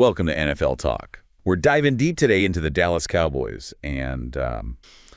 Welcome to NFL Talk. We're diving deep today into the Dallas Cowboys, and,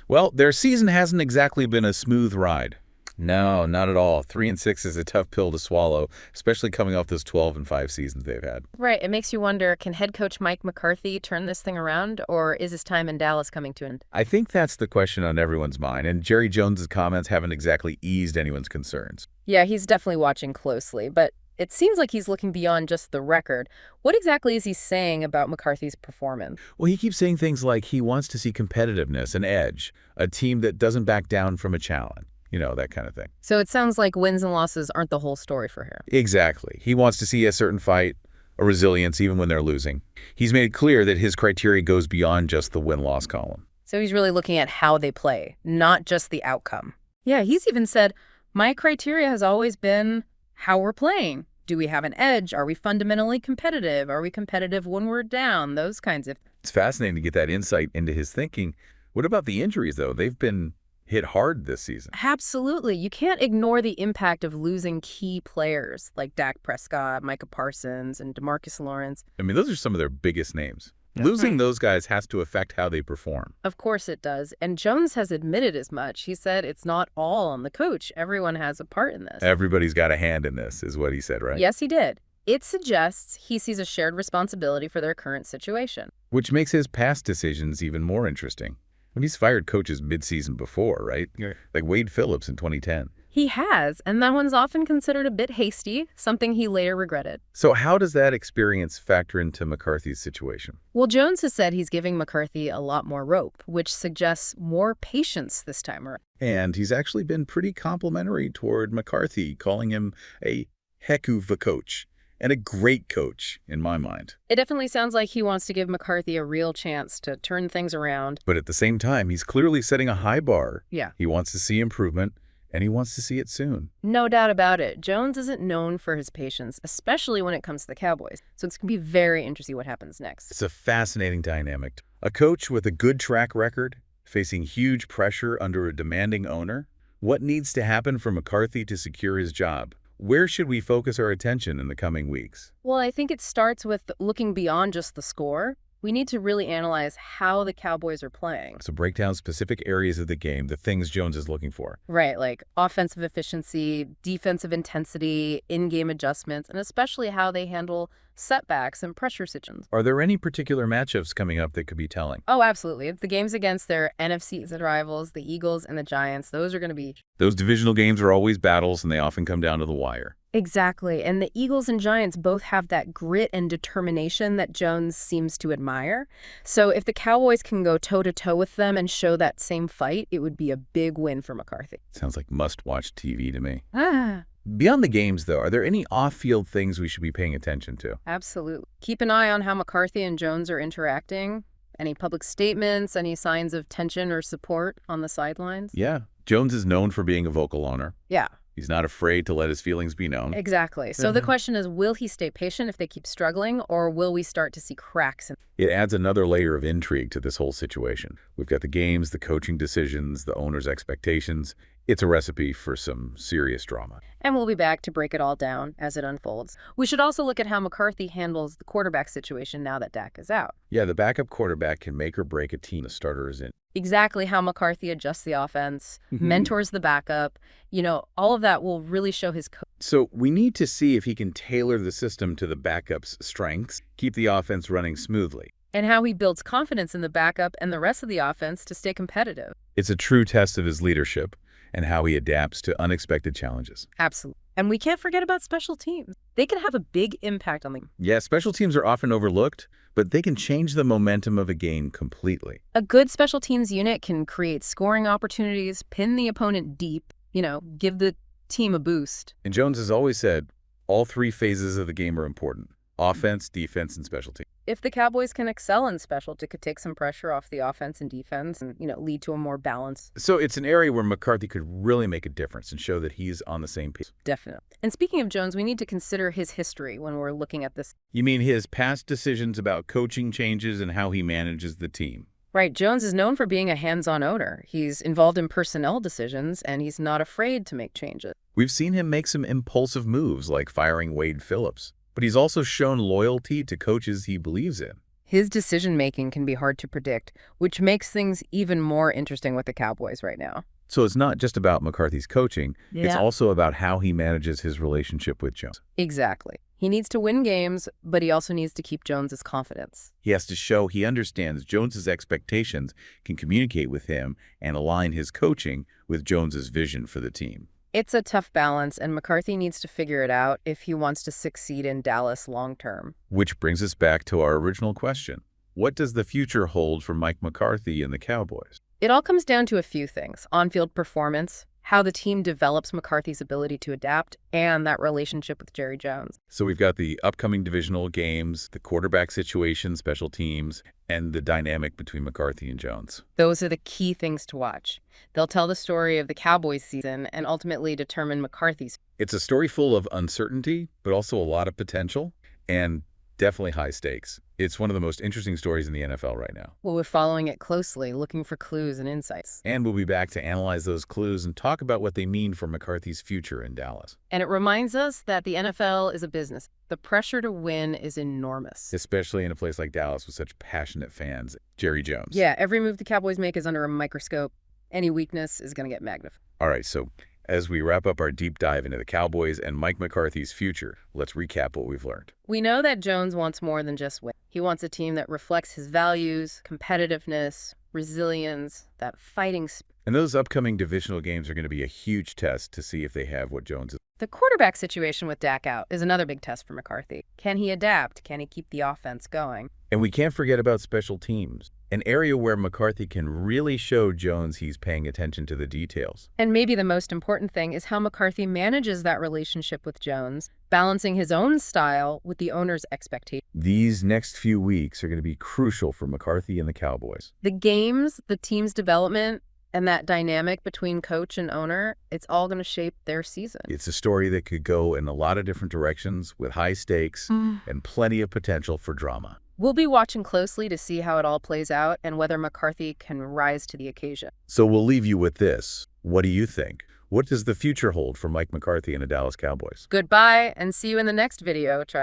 well, their season hasn't exactly been a smooth ride. No, not at all. 3-6 is a tough pill to swallow, especially coming off those 12-5 seasons they've had. Right. It makes you wonder, can head coach Mike McCarthy turn this thing around, or is his time in Dallas coming to an end? I think that's the question on everyone's mind, and Jerry Jones's comments haven't exactly eased anyone's concerns. Yeah, he's definitely watching closely, but it seems like he's looking beyond just the record. What exactly is he saying about McCarthy's performance? Well, he keeps saying things like he wants to see competitiveness, an edge, a team that doesn't back down from a challenge. You know, that kind of thing. So it sounds like wins and losses aren't the whole story for him. Exactly. He wants to see a certain fight, a resilience, even when they're losing. He's made it clear that his criteria goes beyond just the win-loss column. So he's really looking at how they play, not just the outcome. Yeah, he's even said, my criteria has always been how we're playing. Do we have an edge? Are we fundamentally competitive? Are we competitive when we're down? Those kinds of... It's fascinating to get that insight into his thinking. What about the injuries, though? They've been hit hard this season. Absolutely. You can't ignore the impact of losing key players like Dak Prescott, Micah Parsons, and DeMarcus Lawrence. I mean, those are some of their biggest names. Losing those guys has to affect how they perform. Of course it does. And Jones has admitted as much. He said it's not all on the coach. Everyone has a part in this. Everybody's got a hand in this, is what he said, right? Yes, he did. It suggests he sees a shared responsibility for their current situation. Which makes his past decisions even more interesting. When he's fired coaches mid-season before, right? Like Wade Phillips in 2010. He has, and that one's often considered a bit hasty, something he later regretted. So how does that experience factor into McCarthy's situation? Well, Jones has said he's giving McCarthy a lot more rope, which suggests more patience this time around. And he's actually been pretty complimentary toward McCarthy, calling him a heck of a coach. And a great coach, in my mind. It definitely sounds like he wants to give McCarthy a real chance to turn things around. But at the same time, he's clearly setting a high bar. Yeah. He wants to see improvement, and he wants to see it soon. No doubt about it. Jones isn't known for his patience, especially when it comes to the Cowboys. So it's going to be very interesting what happens next. It's a fascinating dynamic. A coach with a good track record, facing huge pressure under a demanding owner. What needs to happen for McCarthy to secure his job? Where should we focus our attention in the coming weeks? Well, I think it starts with looking beyond just the score. We need to really analyze how the Cowboys are playing. So break down specific areas of the game, the things Jones is looking for. Right, like offensive efficiency, defensive intensity, in-game adjustments, and especially how they handle setbacks and pressure situations. Are there any particular matchups coming up that could be telling? Oh, absolutely. The games against their NFC rivals, the Eagles and the Giants, those are going to be... Those divisional games are always battles, and they often come down to the wire. Exactly. And the Eagles and Giants both have that grit and determination that Jones seems to admire. So if the Cowboys can go toe-to-toe with them and show that same fight, it would be a big win for McCarthy. Sounds like must-watch TV to me. Ah. Beyond the games, though, are there any off-field things we should be paying attention to? Absolutely. Keep an eye on how McCarthy and Jones are interacting. Any public statements, any signs of tension or support on the sidelines? Yeah. Jones is known for being a vocal owner. Yeah. He's not afraid to let his feelings be known. Exactly. So the question is, will he stay patient if they keep struggling, or will we start to see cracks? It adds another layer of intrigue to this whole situation. We've got the games, the coaching decisions, the owner's expectations. It's a recipe for some serious drama. And we'll be back to break it all down as it unfolds. We should also look at how McCarthy handles the quarterback situation now that Dak is out. Yeah, the backup quarterback can make or break a team the starter is in. Exactly how McCarthy adjusts the offense, mentors the backup. You know, all of that will really show his coach. So we need to see if he can tailor the system to the backup's strengths, keep the offense running smoothly. And how he builds confidence in the backup and the rest of the offense to stay competitive. It's a true test of his leadership and how he adapts to unexpected challenges. Absolutely. And we can't forget about special teams. They can have a big impact on the... Yeah, special teams are often overlooked, but they can change the momentum of a game completely. A good special teams unit can create scoring opportunities, pin the opponent deep, you know, give the team a boost. And Jones has always said all three phases of the game are important: offense, defense, and special teams. If the Cowboys can excel in special, it could take some pressure off the offense and defense and, you know, lead to a more balanced. So it's an area where McCarthy could really make a difference and show that he's on the same page. Definitely. And speaking of Jones, we need to consider his history when we're looking at this. You mean his past decisions about coaching changes and how he manages the team? Right. Jones is known for being a hands-on owner. He's involved in personnel decisions, and he's not afraid to make changes. We've seen him make some impulsive moves like firing Wade Phillips. but he's also shown loyalty to coaches he believes in. His decision-making can be hard to predict, which makes things even more interesting with the Cowboys right now. So it's not just about McCarthy's coaching. It's also about how he manages his relationship with Jones. Exactly. He needs to win games, but he also needs to keep Jones's confidence. He has to show he understands Jones's expectations, can communicate with him, and align his coaching with Jones's vision for the team. It's a tough balance, and McCarthy needs to figure it out if he wants to succeed in Dallas long-term. Which brings us back to our original question. What does the future hold for Mike McCarthy and the Cowboys? It all comes down to a few things: on-field performance, how the team develops McCarthy's ability to adapt, and that relationship with Jerry Jones. So we've got the upcoming divisional games, the quarterback situation, special teams, and the dynamic between McCarthy and Jones. Those are the key things to watch. They'll tell the story of the Cowboys season and ultimately determine McCarthy's. It's a story full of uncertainty, but also a lot of potential, and definitely high stakes. It's one of the most interesting stories in the NFL right now. Well, we're following it closely, looking for clues and insights. And we'll be back to analyze those clues and talk about what they mean for McCarthy's future in Dallas. And it reminds us that the NFL is a business. The pressure to win is enormous. Especially in a place like Dallas with such passionate fans. Jerry Jones. Yeah, every move the Cowboys make is under a microscope. Any weakness is going to get magnified. All right, so as we wrap up our deep dive into the Cowboys and Mike McCarthy's future, let's recap what we've learned. We know that Jones wants more than just win. He wants a team that reflects his values, competitiveness, resilience, that fighting spirit. And those upcoming divisional games are going to be a huge test to see if they have what Jones is. The quarterback situation with Dak out is another big test for McCarthy. Can he adapt? Can he keep the offense going? And we can't forget about special teams, an area where McCarthy can really show Jones he's paying attention to the details. And maybe the most important thing is how McCarthy manages that relationship with Jones, balancing his own style with the owner's expectations. These next few weeks are going to be crucial for McCarthy and the Cowboys. The games, the team's development, and that dynamic between coach and owner, it's all going to shape their season. It's a story that could go in a lot of different directions with high stakes and plenty of potential for drama. We'll be watching closely to see how it all plays out and whether McCarthy can rise to the occasion. So we'll leave you with this. What do you think? What does the future hold for Mike McCarthy and the Dallas Cowboys? Goodbye, and see you in the next video, Tribe.